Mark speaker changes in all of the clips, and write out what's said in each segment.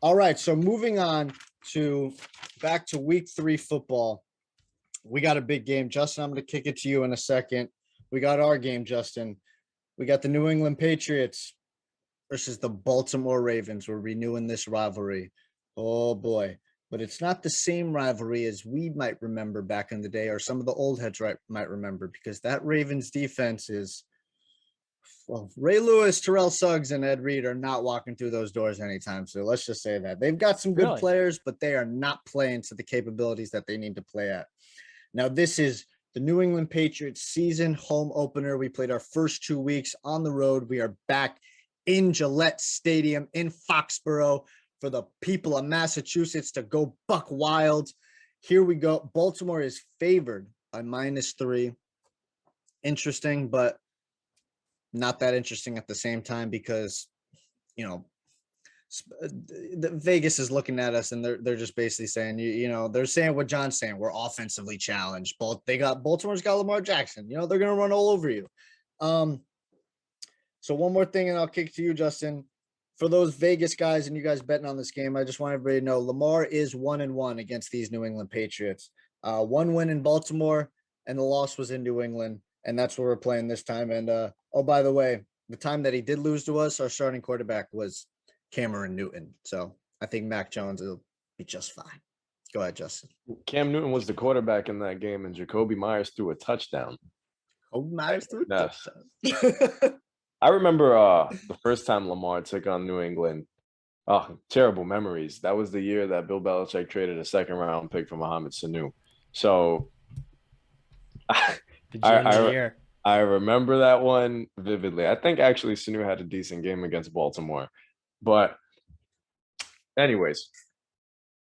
Speaker 1: All right, so moving on to back to week 3 football. We got a big game. Justin, I'm going to kick it to you in a second. We got our game, Justin. We got the New England Patriots versus the Baltimore Ravens. We're renewing this rivalry. Oh boy. But it's not the same rivalry as we might remember back in the day, or some of the old heads might remember, because that Ravens defense is, well, Ray Lewis, Terrell Suggs, and Ed Reed are not walking through those doors anytime soon. Let's just say that. They've got some good
Speaker 2: Really?
Speaker 1: players, but they are not playing to the capabilities that they need to play at. Now, this is the New England Patriots season home opener. We played our first 2 weeks on the road. We are back in Gillette Stadium in Foxborough for the people of Massachusetts to go buck wild. Here we go. Baltimore is favored by -3. Interesting, but not that interesting at the same time, because, you know, Vegas is looking at us and they're just basically saying, they're saying what John's saying. We're offensively challenged. Baltimore's got Lamar Jackson. They're going to run all over you. So one more thing, and I'll kick to you, Justin. For those Vegas guys and you guys betting on this game, I just want everybody to know Lamar is 1-1 against these New England Patriots. 1 win in Baltimore, and the loss was in New England, and that's where we're playing this time. And oh, by the way, the time that he did lose to us, our starting quarterback was Cameron Newton. So I think Mac Jones will be just fine. Go ahead, Justin.
Speaker 3: Cam Newton was the quarterback in that game, and Jacoby Myers threw a touchdown.
Speaker 1: Jacoby Myers threw a touchdown.
Speaker 3: I remember the first time Lamar took on New England. Oh, terrible memories. That was the year that Bill Belichick traded a second-round pick for Mohamed Sanu. So I remember that one vividly. I think actually Sanu had a decent game against Baltimore. But anyways,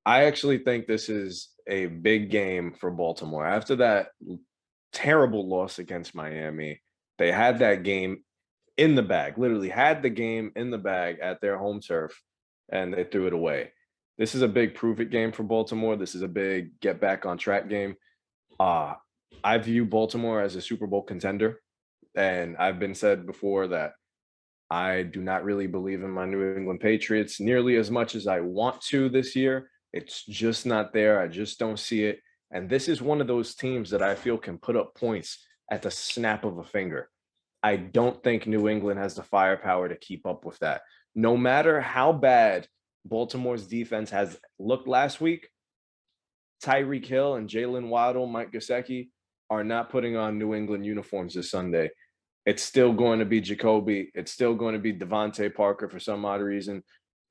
Speaker 3: I actually think this is a big game for Baltimore. After that terrible loss against Miami, they had that game in the bag, literally had the game in the bag at their home turf, and they threw it away. This is a big prove-it game for Baltimore. This is a big get-back-on-track game. I view Baltimore as a Super Bowl contender, and I've been said before that I do not really believe in my New England Patriots nearly as much as I want to this year. It's just not there. I just don't see it. And this is one of those teams that I feel can put up points at the snap of a finger. I don't think New England has the firepower to keep up with that. No matter how bad Baltimore's defense has looked last week, Tyreek Hill and Jalen Waddle, Mike Gesicki are not putting on New England uniforms this Sunday. It's still going to be Jacoby. It's still going to be Devontae Parker for some odd reason.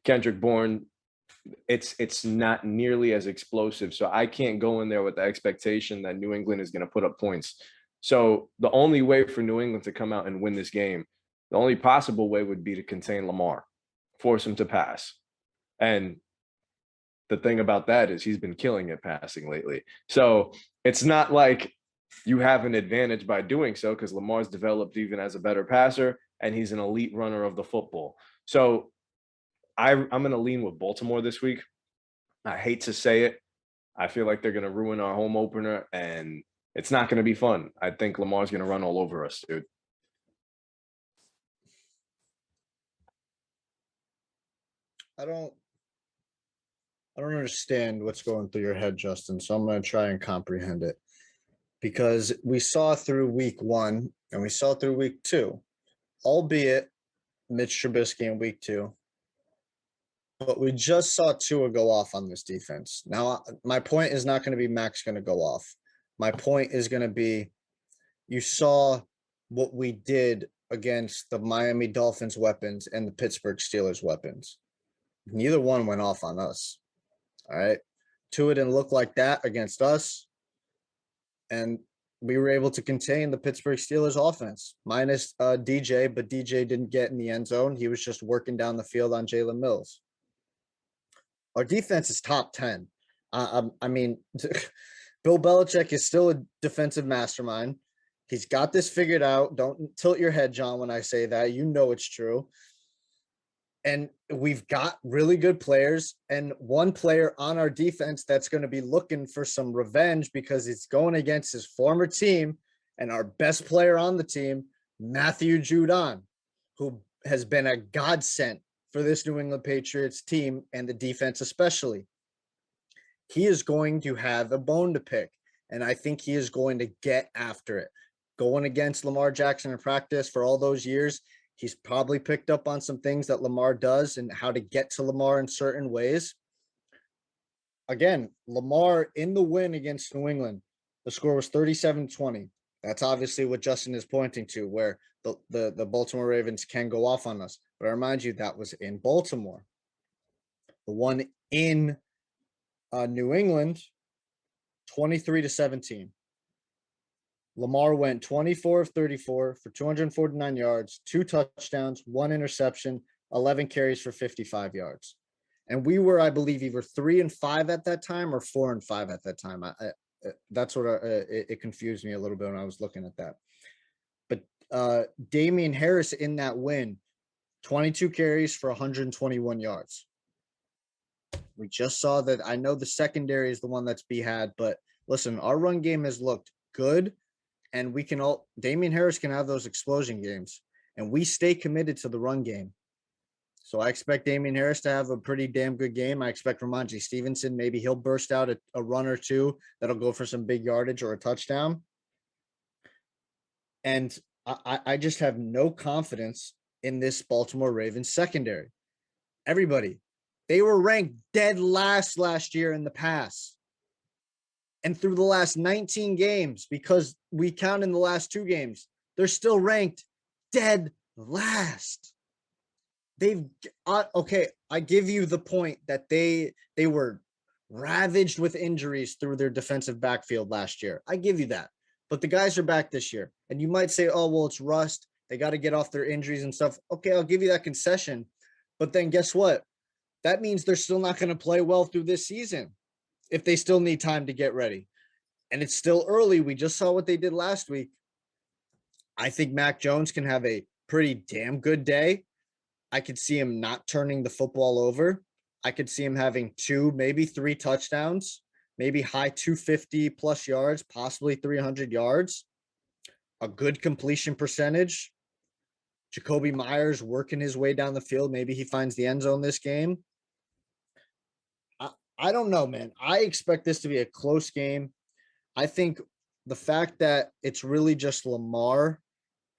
Speaker 3: Kendrick Bourne. It's not nearly as explosive. So I can't go in there with the expectation that New England is going to put up points. So the only way for New England to come out and win this game, the only possible way would be to contain Lamar, force him to pass. And the thing about that is he's been killing it passing lately. So it's not like you have an advantage by doing so, because Lamar's developed even as a better passer, and he's an elite runner of the football. So I'm going to lean with Baltimore this week. I hate to say it. I feel like they're going to ruin our home opener, and it's not going to be fun. I think Lamar's going to run all over us, dude.
Speaker 1: I don't understand what's going through your head, Justin, so I'm going to try and comprehend it. Because we saw through week 1 and we saw through week 2, albeit Mitch Trubisky in week 2, but we just saw Tua go off on this defense. Now, my point is not going to be Mac's going to go off. My point is going to be, you saw what we did against the Miami Dolphins weapons and the Pittsburgh Steelers weapons. Neither one went off on us. All right. Tua didn't look like that against us. And we were able to contain the Pittsburgh Steelers offense, minus DJ, but DJ didn't get in the end zone. He was just working down the field on Jalen Mills. Our defense is top 10. I mean, Bill Belichick is still a defensive mastermind. He's got this figured out. Don't tilt your head, John, when I say that. You know it's true. And we've got really good players, and one player on our defense that's going to be looking for some revenge because it's going against his former team and our best player on the team, Matthew Judon, who has been a godsend for this New England Patriots team and the defense especially. He is going to have a bone to pick, and I think he is going to get after it. Going against Lamar Jackson in practice for all those years, he's probably picked up on some things that Lamar does and how to get to Lamar in certain ways. Again, Lamar in the win against New England, the score was 37-20. That's obviously what Justin is pointing to, where the Baltimore Ravens can go off on us. But I remind you, that was in Baltimore. The one in New England, 23-17. Lamar went 24 of 34 for 249 yards, 2 touchdowns, 1 interception, 11 carries for 55 yards. And we were, I believe, either 3-5 at that time or 4-5 at that time. That's what it confused me a little bit when I was looking at that. But Damian Harris in that win, 22 carries for 121 yards. We just saw that. I know the secondary is the one that's be had, but listen, our run game has looked good, and we can all. Damian Harris can have those explosion games, and we stay committed to the run game. So I expect Damian Harris to have a pretty damn good game. I expect Ramondre Stevenson, maybe he'll burst out a run or two that'll go for some big yardage or a touchdown. And I just have no confidence in this Baltimore Ravens secondary. Everybody, they were ranked dead last year in the pass. And through the last 19 games, because we count in the last 2 games, they're still ranked dead last. They've okay, I give you the point that they were ravaged with injuries through their defensive backfield last year. I give you that. But the guys are back this year. And you might say, oh, well, it's rust. They got to get off their injuries and stuff. Okay, I'll give you that concession. But then guess what? That means they're still not going to play well through this season if they still need time to get ready. And it's still early. We just saw what they did last week. I think Mac Jones can have a pretty damn good day. I could see him not turning the football over. I could see him having 2, maybe 3 touchdowns, maybe high 250 plus yards, possibly 300 yards, a good completion percentage. Jacoby Myers working his way down the field. Maybe he finds the end zone this game. I don't know, man. I expect this to be a close game. I think the fact that it's really just Lamar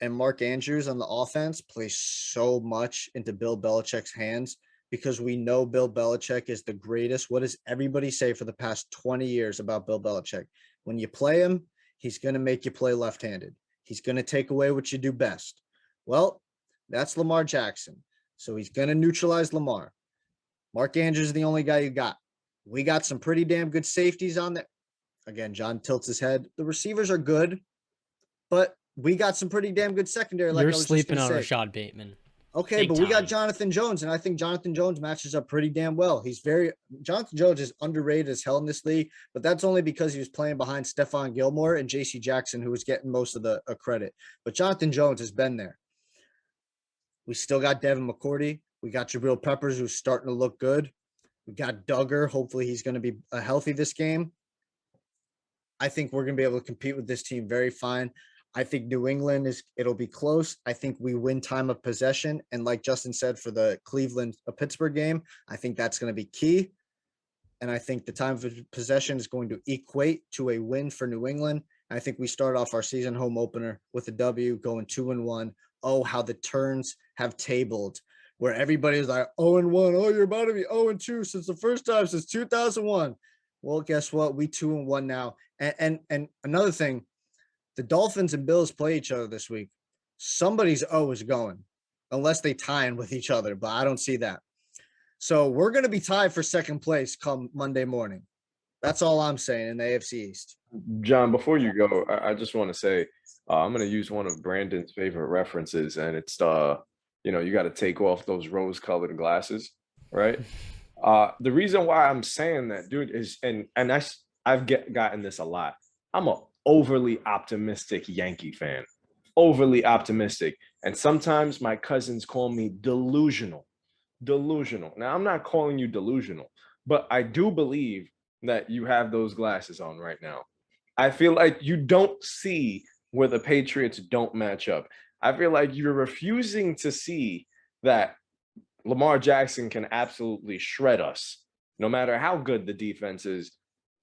Speaker 1: and Mark Andrews on the offense plays so much into Bill Belichick's hands, because we know Bill Belichick is the greatest. What does everybody say for the past 20 years about Bill Belichick? When you play him, he's going to make you play left-handed. He's going to take away what you do best. Well, that's Lamar Jackson. So he's going to neutralize Lamar. Mark Andrews is the only guy you got. We got some pretty damn good safeties on there. Again, John tilts his head. The receivers are good, but we got some pretty damn good secondary. Like
Speaker 2: You're
Speaker 1: I was
Speaker 2: sleeping
Speaker 1: just
Speaker 2: on
Speaker 1: say.
Speaker 2: Rashad Bateman.
Speaker 1: Okay,
Speaker 2: Big
Speaker 1: but we got
Speaker 2: time.
Speaker 1: Jonathan Jones, and I think Jonathan Jones matches up pretty damn well. Jonathan Jones is underrated as hell in this league, but that's only because he was playing behind Stephon Gilmore and J.C. Jackson, who was getting most of the credit. But Jonathan Jones has been there. We still got Devin McCourty. We got Jabril Peppers, who's starting to look good. We got Duggar. Hopefully he's going to be healthy this game. I think we're going to be able to compete with this team very fine. I think New England it'll be close. I think we win time of possession. And like Justin said, for the Pittsburgh game, I think that's going to be key. And I think the time of possession is going to equate to a win for New England. I think we start off our season home opener with a W, going 2-1. Oh, how the turns have tabled, where everybody is like 0-1. Oh, you're about to be 0-2 since the first time since 2001. Well, guess what? We 2-1 now. And another thing, the Dolphins and Bills play each other this week. Somebody's O is going, unless they tie in with each other, but I don't see that. So we're going to be tied for second place come Monday morning. That's all I'm saying in the AFC East.
Speaker 3: John, before you go, I just want to say I'm going to use one of Brandon's favorite references, and it's you got to take off those rose-colored glasses, right? The reason why I'm saying that, dude, is and I've gotten this a lot. I'm a overly optimistic Yankee fan, overly optimistic. And sometimes my cousins call me delusional. Now, I'm not calling you delusional, but I do believe that you have those glasses on right now. I feel like you don't see where the Patriots don't match up. I feel like you're refusing to see that Lamar Jackson can absolutely shred us, no matter how good the defense is.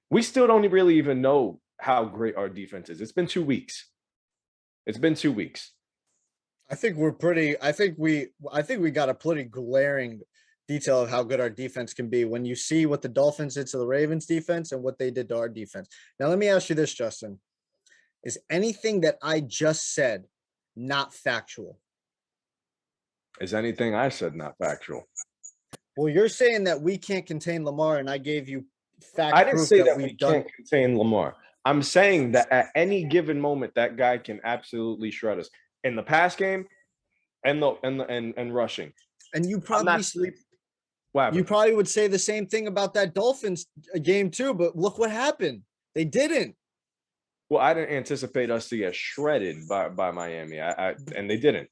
Speaker 3: We still don't really even know how great our defense is. It's been 2 weeks. It's been 2 weeks.
Speaker 1: I think we got a pretty glaring detail of how good our defense can be when you see what the Dolphins did to the Ravens defense and what they did to our defense. Now, let me ask you this, Justin. Is anything that I just said not factual?
Speaker 3: Is anything I said not factual?
Speaker 1: Well, you're saying that we can't contain Lamar, and I gave you fact
Speaker 3: I didn't
Speaker 1: proof
Speaker 3: say
Speaker 1: that
Speaker 3: that we
Speaker 1: we've done.
Speaker 3: can't contain Lamar. I'm saying that at any given moment, that guy can absolutely shred us in the pass game and rushing.
Speaker 1: And you
Speaker 3: I'm
Speaker 1: probably
Speaker 3: not sleep. What
Speaker 1: you
Speaker 3: happened?
Speaker 1: probably would say the same thing about that Dolphins game too, but look what happened. They didn't.
Speaker 3: Well, I didn't anticipate us to get shredded by Miami. And they didn't.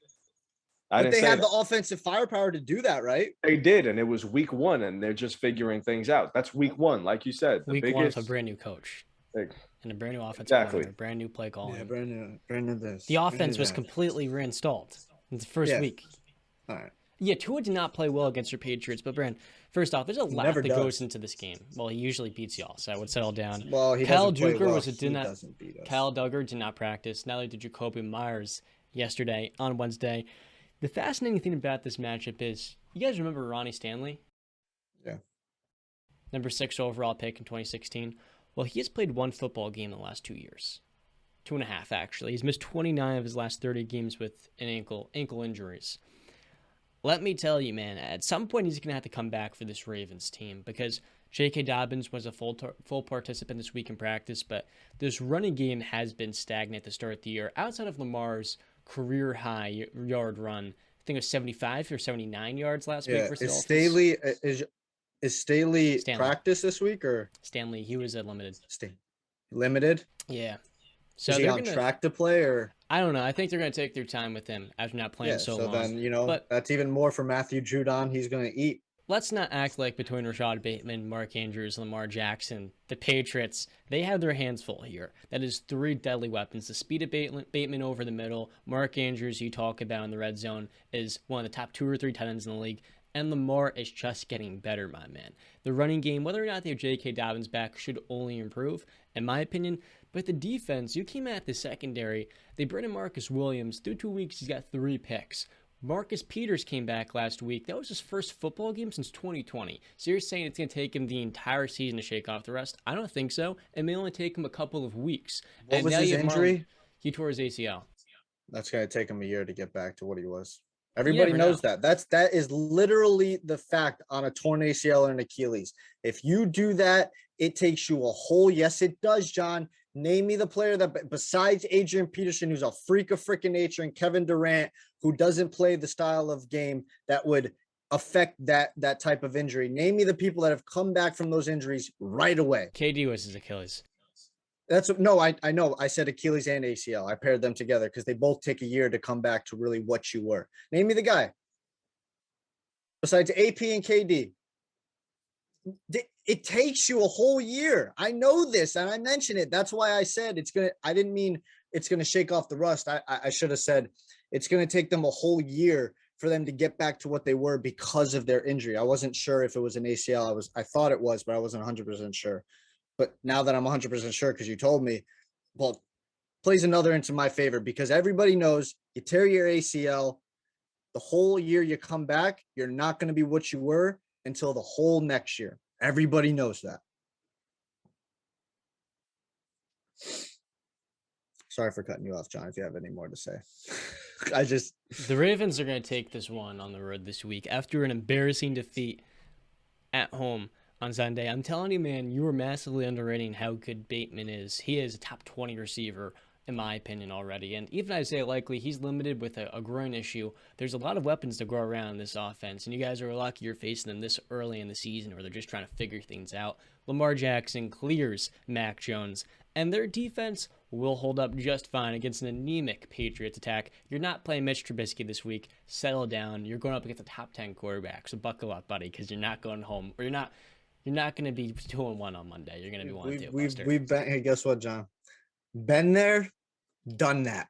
Speaker 3: I
Speaker 1: But
Speaker 3: didn't
Speaker 1: they
Speaker 3: say
Speaker 1: had
Speaker 3: that.
Speaker 1: the offensive firepower to do that, right?
Speaker 3: They did, and it was week 1, and they're just figuring things out. That's week 1, like you said. The
Speaker 2: Week 1 with a
Speaker 3: biggest
Speaker 2: brand new coach
Speaker 3: like,
Speaker 2: and a brand new offensive
Speaker 3: Exactly.
Speaker 2: coordinator, brand new play calling.
Speaker 1: Yeah, brand new this.
Speaker 2: The offense was completely reinstalled in the first
Speaker 1: Yeah.
Speaker 2: week.
Speaker 1: All right.
Speaker 2: Yeah, Tua did not play well against your Patriots, but Brand, first off, there's a lot
Speaker 1: never
Speaker 2: that
Speaker 1: does.
Speaker 2: goes into this game. Well, he usually beats y'all, so I would settle down.
Speaker 1: Well, he
Speaker 2: Kyle
Speaker 1: doesn't play
Speaker 2: Duggar
Speaker 1: well.
Speaker 2: did
Speaker 1: He
Speaker 2: not.
Speaker 1: doesn't beat us.
Speaker 2: Kyle Duggar did not practice. Neither did Jacoby Myers yesterday on Wednesday. The fascinating thing about this matchup is, you guys remember Ronnie Stanley?
Speaker 1: Yeah.
Speaker 2: Number 6 overall pick in 2016. Well, he has played 1 football game in the last 2 years. 2.5, actually. He's missed 29 of his last 30 games with an ankle injuries. Let me tell you, man, at some point he's going to have to come back for this Ravens team because J.K. Dobbins was a full participant this week in practice, but this running game has been stagnant to start the year. Outside of Lamar's career high yard run, I think it was 75 or 79 yards last week for
Speaker 1: Is Staley
Speaker 2: Stanley.
Speaker 1: practice this week or
Speaker 2: Stanley? He was limited.
Speaker 1: Limited?
Speaker 2: Yeah. So
Speaker 1: Is he on track to play or?
Speaker 2: I don't know. I think they're going to take their time with him after not playing so long.
Speaker 1: Then,
Speaker 2: but
Speaker 1: that's even more for Matthew Judon. He's going to eat.
Speaker 2: Let's not act like between Rashad Bateman, Mark Andrews, Lamar Jackson, the Patriots, they have their hands full here. That is 3 deadly weapons. The speed of Bateman over the middle. Mark Andrews, you talk about in the red zone, is one of the top 2 or 3 tight ends in the league. And Lamar is just getting better, my man. The running game, whether or not they have J.K. Dobbins back, should only improve, in my opinion. But the defense, you came at the secondary. They bring in Marcus Williams. Through 2 weeks, he's got 3 picks. Marcus Peters came back last week. That was his first football game since 2020. So you're saying it's going to take him the entire season to shake off the rust? I don't think so. It may only take him a couple of weeks.
Speaker 1: What was his injury?
Speaker 2: He tore his ACL.
Speaker 1: That's going to take him a year to get back to what he was. Everybody knows that. That is literally the fact on a torn ACL or an Achilles. If you do that, it takes you a whole. Yes, it does, John. Name me the player that besides Adrian Peterson, who's a freak of freaking nature, and Kevin Durant, who doesn't play the style of game that would affect that type of injury. Name me the people that have come back from those injuries right away.
Speaker 2: KD was his Achilles.
Speaker 1: I know. I said Achilles and ACL. I paired them together because they both take a year to come back to really what you were. Name me the guy. Besides AP and KD. It takes you a whole year. I know this, and I mentioned it. That's why I said I didn't mean it's gonna shake off the rust. I should have said it's gonna take them a whole year for them to get back to what they were because of their injury. I wasn't sure if it was an ACL. I thought it was, but I wasn't 100% sure. But now that I'm 100% sure because you told me, well, plays another into my favor because everybody knows you tear your ACL, the whole year you come back, you're not going to be what you were until the whole next year. Everybody knows that. Sorry for cutting you off, John, if you have any more to say.
Speaker 2: The Ravens are going to take this one on the road this week after an embarrassing defeat at home on Sunday. I'm telling you, man, you were massively underrating how good Bateman is. He is a top 20 receiver, in my opinion, already. And even Isaiah Likely, he's limited with a groin issue. There's a lot of weapons to go around this offense, and you guys are lucky you're facing them this early in the season where they're just trying to figure things out. Lamar Jackson clears Mac Jones, and their defense will hold up just fine against an anemic Patriots attack. You're not playing Mitch Trubisky this week. Settle down. You're going up against a top 10 quarterback, so buckle up, buddy, because you're not going home, or you're not going to be 2-1 on Monday. You're going to be 1-2.
Speaker 1: We've been. Hey, guess what, John? Been there, done that.